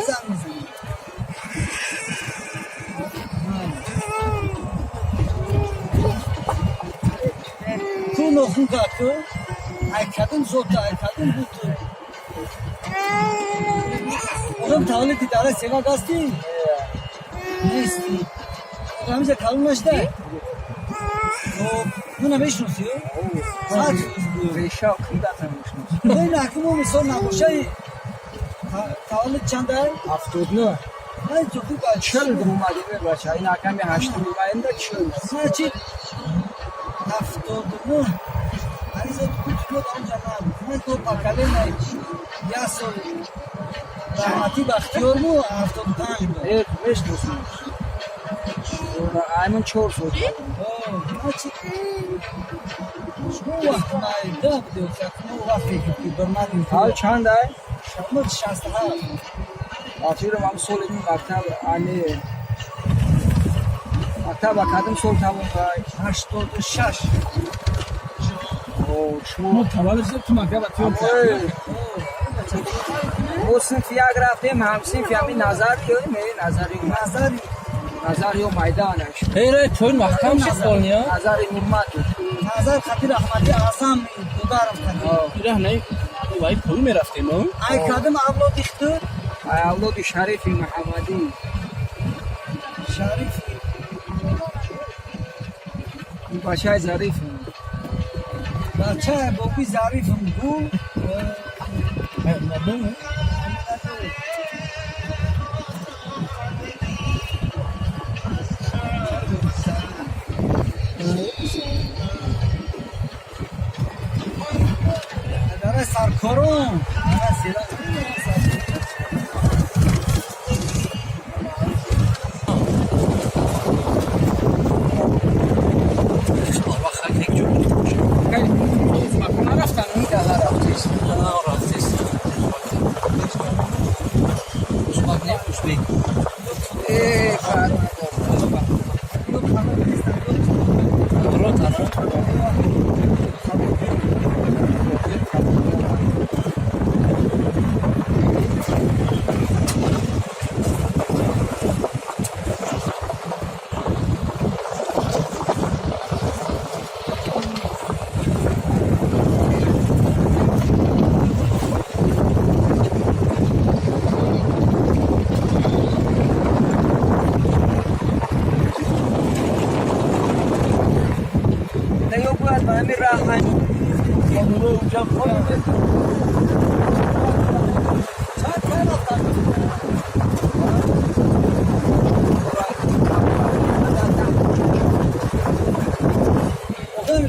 زن میزنی تو نخون کاتو ایکادن زوتا ایکادن بوتو اونم تاولی دیداره سیگا گاستی نیستی همیشه کلون نشده تو نمیشنوسی ساعت ریشا خیلی نمیشنوسی این حکمو مثال نباشه تاولی چنده 79 نه تو خوب باید 40 اومدیم بچه این حکمی 8 اومدیم ده 40 نه چی 79 عریضه تو کچکو دارم جمعه من تو پاکاله نه یا سال رحمتی بختیار مو 75 بود ایک میشنوسی ایمون 4 سال نه چی شما وقت مایده بودی شما وقتی که برمدیم حال چند ای؟ شما 67 آتیر من سال این مکتب آنی مکتب اکادم سال تموم کردم 86 شما تولدش تو مکتب اتیام او صنف یک رفتیم هم صنف همین نظری نظری و میدانش خیره توی محکم شد بالنیا نظری مرمت نظر خطیر احمدی اعظم دودارم کنیم ایره نه وای توی میرفتیم ای کدام اولاد اختر اولاد شریفی محمدی شریف بچه ظریف بچه بابی ظریفم گو داره سرکارم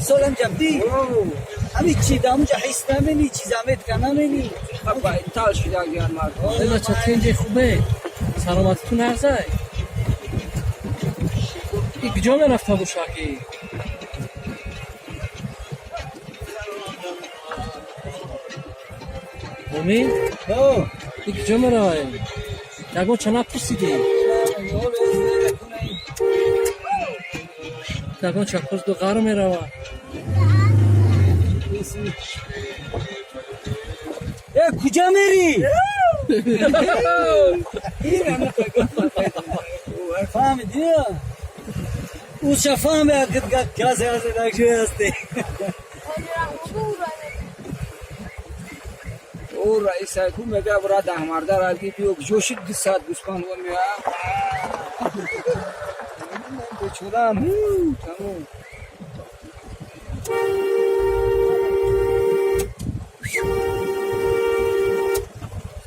سالم جبدی همین چی دامو حس نمی‌نی چیزا میت کننی با ایتال شده اگر مرد اینا چطور خوبه سلامتتون ارزای این کجا میرفت ابو شاکی مومین این کجا میرفت یکو چناب پوسیدی یکو چکوز دو غار میرفت کجا میری؟ فهمیدی؟ او شفاهم اگر کسی هستی داشته هستی او رئیس حکومت میگه برای ده مرده را بیو جوشید 2 ساعت بسپان و میام بچورم تمام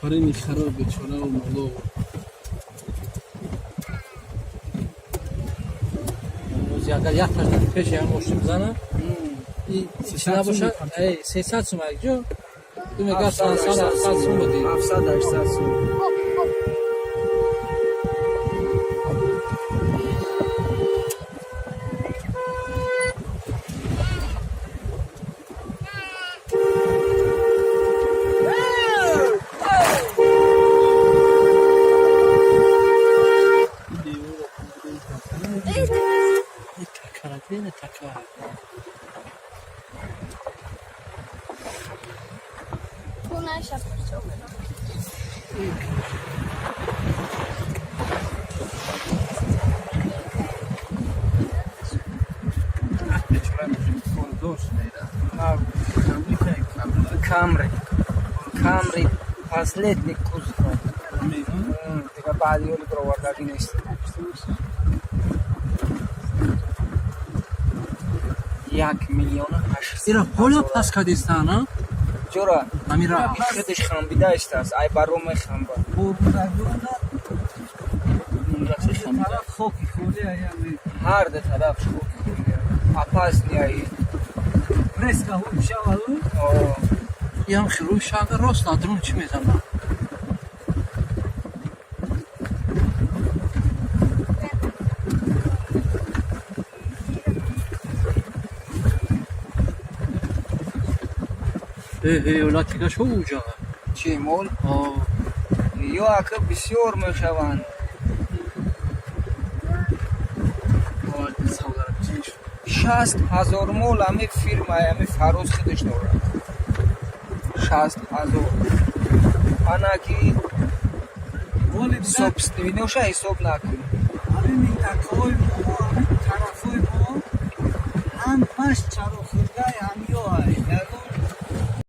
فرینی خراب بیچاره و مولو روزی اگر یک پرده پیش هم مشتی بزنه این سیسنه باشه 300 سومه جو تو میگه 700 سومه دی 700 800 سومه Камри последний кузов. Така бади оли провардаги нест. 1,800,000. ира поля пас кадистана Чора? амира Хедиш хамбида истас. Ай бароме хамба. طرف خوکی خوله یعنی Ҳар да тараф шуд. Опасни ай. резко шавалу О. ям хиру шага рост надрун чи мезана улатига шо уҷага Чӣ мол? Ё ака бисёр мешаванд. 60,000 мол ами фирма ами фароз худаш дорад. 60,000. Анаки боли собственноша ҳисоб накун. ҳамин минтақаҳои мо ҳамин тарафҳои мо ҳам паш чарохӯргаи ҳамиёай